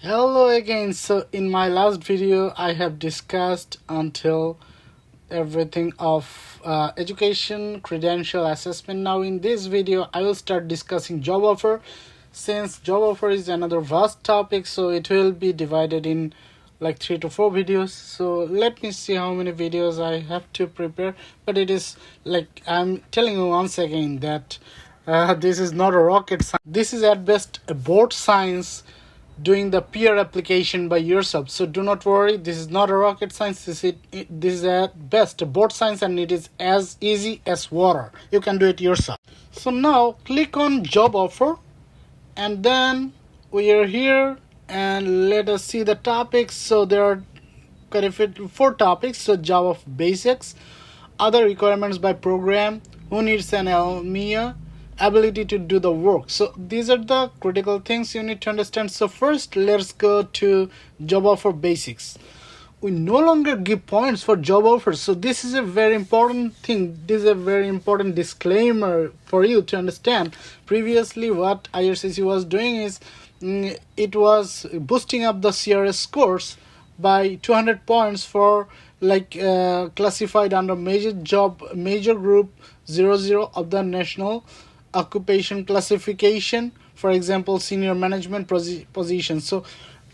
Hello again. So in my last video I have discussed until everything of education credential assessment. Now in this video I will start discussing job offer. Since job offer is another vast topic, so it will be divided in like 3 to 4 videos. So let me see how many videos I have to prepare, but it is like I'm telling you once again that this is not a rocket science. This is at best a board science doing the peer application by yourself. So do not worry, this is not a rocket science. This is at best a board science, and it is as easy as water. You can do it yourself. So now click on job offer, and then we are here, and let us see the topics. So there are quite a few, 4 topics. So job of basics, other requirements by program, who needs an LMIA, ability to do the work. So these are the critical things you need to understand. So first let's go to job offer basics. We no longer give points for job offers. So this is a very important thing. This is a very important disclaimer for you to understand. Previously what IRCC was doing is it was boosting up the CRS scores by 200 points for classified under major group 00 of the national occupation classification, for example senior management position. So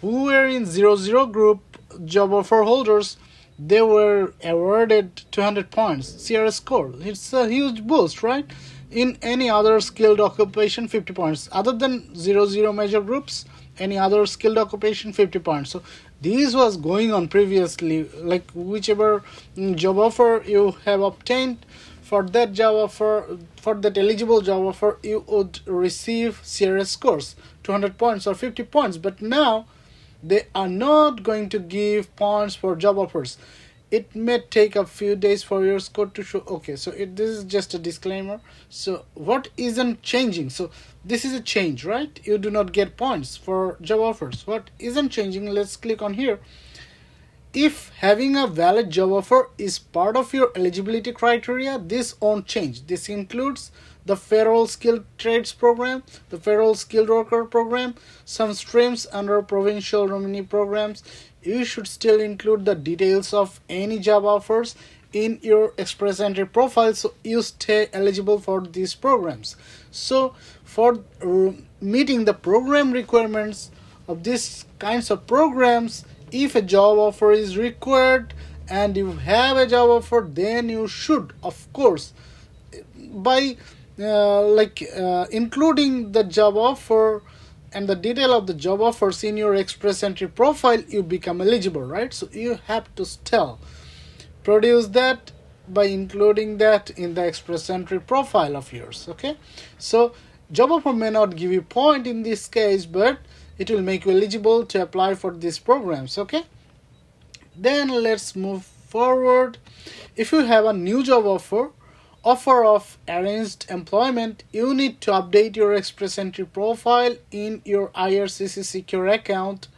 who were in 00 group job offer holders, they were awarded 200 points CRS score. It's a huge boost, right? In any other skilled occupation 50 points, other than 00 major groups, any other skilled occupation 50 points. So this was going on previously, like whichever job offer you have obtained, for that job offer, for that eligible job offer, you would receive CRS scores 200 points or 50 points. But now they are not going to give points for job offers. It may take a few days for your score to show. Okay, so this is just a disclaimer. So what isn't changing? So this is a change, right? You do not get points for job offers. What isn't changing? Let's click on here. If having a valid job offer is part of your eligibility criteria, this won't change. This includes the federal skilled trades program, the federal skilled worker program, some streams under provincial nominee programs. You should still include the details of any job offers in your express entry profile, so you stay eligible for these programs. So for meeting the program requirements of these kinds of programs, if a job offer is required and you have a job offer, then you should, of course, by including the job offer and the detail of the job offers in your express entry profile, you become eligible, right? So you have to still produce that by including that in the express entry profile of yours. Okay, so job offer may not give you point in this case, but it will make you eligible to apply for these programs. Okay, then let's move forward. If you have a new job offer of arranged employment, you need to update your express entry profile in your IRCC secure account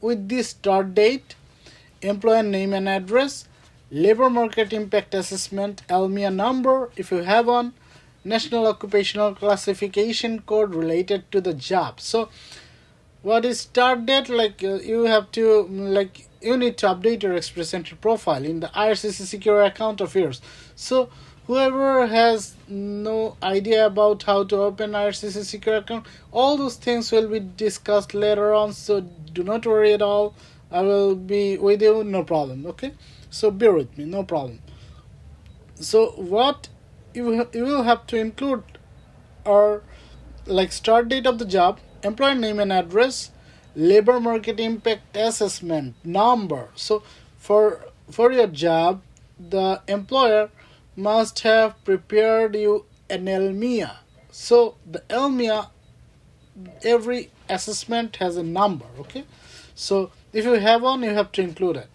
with the start date, employer name and address, labor market impact assessment, LMIA number if you have one, national occupational classification code related to the job. So what is start date? You have to you need to update your express entry profile in the IRCC secure account of yours. So whoever has no idea about how to open IRCC secure account, all those things will be discussed later on, so do not worry at all. I will be with you, no problem. Okay, so bear with me, no problem. So what you will have to include are start date of the job, employer name and address, labor market impact assessment number. So for your job, the employer must have prepared you an LMIA. So the LMIA, every assessment has a number. Okay, so if you have one, you have to include it.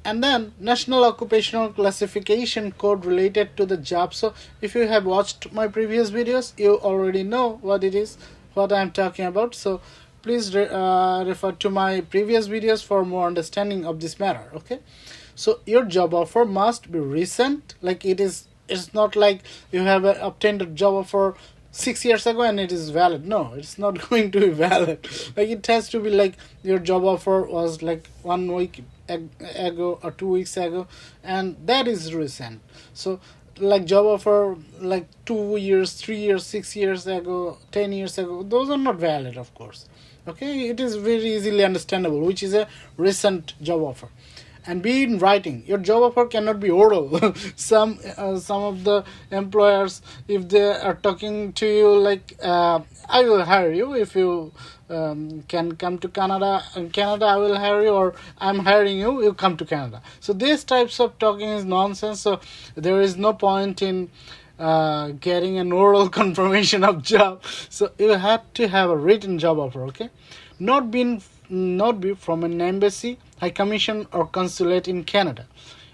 And then national occupational classification code related to the job. So if you have watched my previous videos, you already know what it is, what I'm talking about. So please refer to my previous videos for more understanding of this matter. Okay, so your job offer must be recent. It's not like you have obtained a job offer 6 years ago and it is valid. No, it's not going to be valid. Like it has to be like your job offer was like 1 week ago or 2 weeks ago, and that is recent. So like job offer like 2 years, 3 years, 6 years ago, 10 years ago, those are not valid, of course. Okay, it is very easily understandable which is a recent job offer. And be in writing. Your job offer cannot be oral. Some of the employers, if they are talking to you like, I will hire you if you can come to Canada. In Canada, I will hire you, or I'm hiring you, you come to Canada. So these types of talking is nonsense. So there is no point in getting an oral confirmation of job. So you have to have a written job offer. Okay, not be from an embassy, high commission, or consulate in Canada.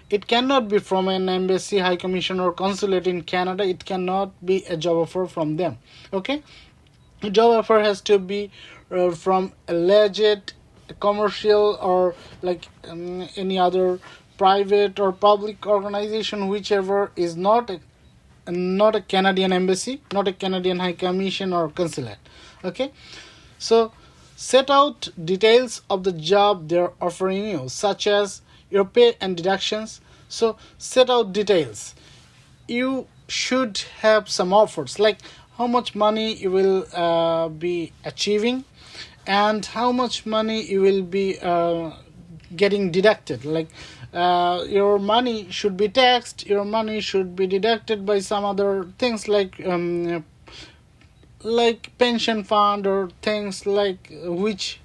It cannot be from an embassy, high commission, or consulate in Canada. It cannot be a job offer from them. Okay, a job offer has to be from a legit commercial or like any other private or public organization, whichever is not a Canadian embassy, not a Canadian high commission or consulate. Okay, so set out details of the job they're offering you, such as your pay and deductions. So set out details. You should have some offers, like how much money you will be achieving and how much money you will be getting deducted. Like your money should be taxed, your money should be deducted by some other things like pension fund or things like which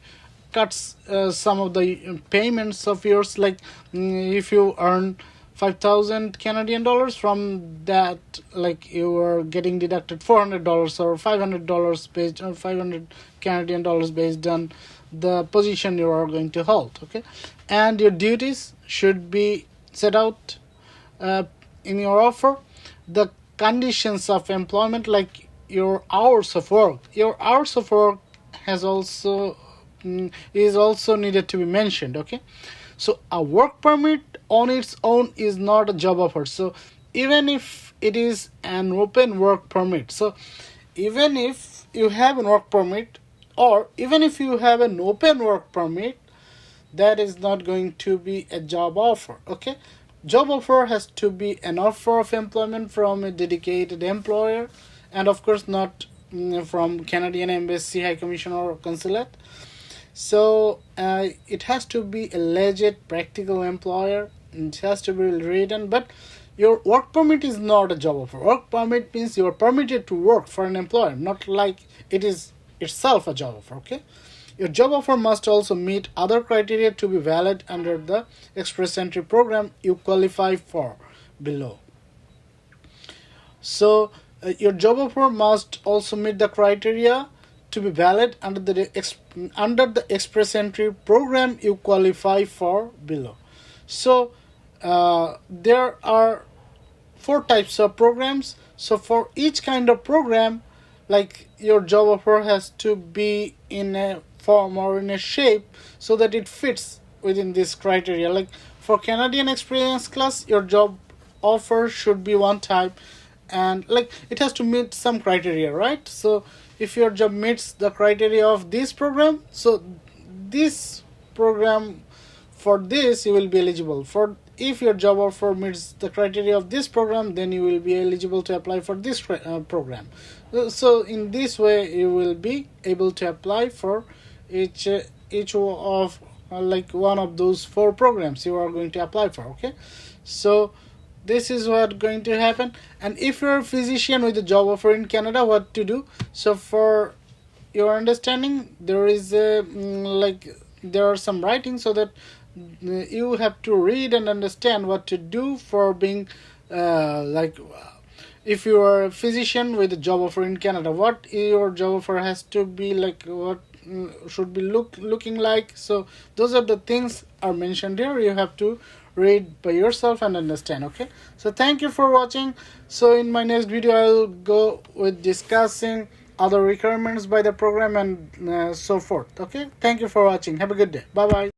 cuts some of the payments of yours. Like if you earn 5,000 Canadian dollars, from that like you are getting deducted $400 or $500 based on 500 Canadian dollars based on the position you are going to hold. Okay, and your duties should be set out in your offer. The conditions of employment, like your hours of work. Your hours of work has also is also needed to be mentioned. Okay, so a work permit on its own is not a job offer. So even if it is an open work permit, so even if you have a work permit or even if you have an open work permit, that is not going to be a job offer. Okay, job offer has to be an offer of employment from a dedicated employer, and of course not from Canadian embassy, high commission, or consulate. So it has to be a legit practical employer. It has to be written. But your work permit is not a job offer. Work permit means you are permitted to work for an employer, not like it is itself a job offer. Okay, your job offer must also meet other criteria to be valid under the express entry program you qualify for below. So your job offer must also meet the criteria to be valid under the express entry program you qualify for below. So there are 4 types of programs. So for each kind of program, like your job offer has to be in a form or in a shape so that it fits within this criteria. Like for Canadian experience class, your job offer should be one type, and like it has to meet some criteria, right? So if your job meets the criteria of this program, so this program, for this you will be eligible for. If your job offer meets the criteria of this program, then you will be eligible to apply for this program. So in this way you will be able to apply for each of like one of those 4 programs you are going to apply for. Okay, so this is what going to happen. And if you're a physician with a job offer in Canada, what to do? So for your understanding, there is there are some writings so that you have to read and understand what to do for being if you are a physician with a job offer in Canada, what your job offer has to be like, what should be looking like. So those are the things are mentioned here. You have to read by yourself and understand. Okay, so thank you for watching. So in my next video I'll go with discussing other requirements by the program and so forth. Okay, thank you for watching. Have a good day. Bye bye.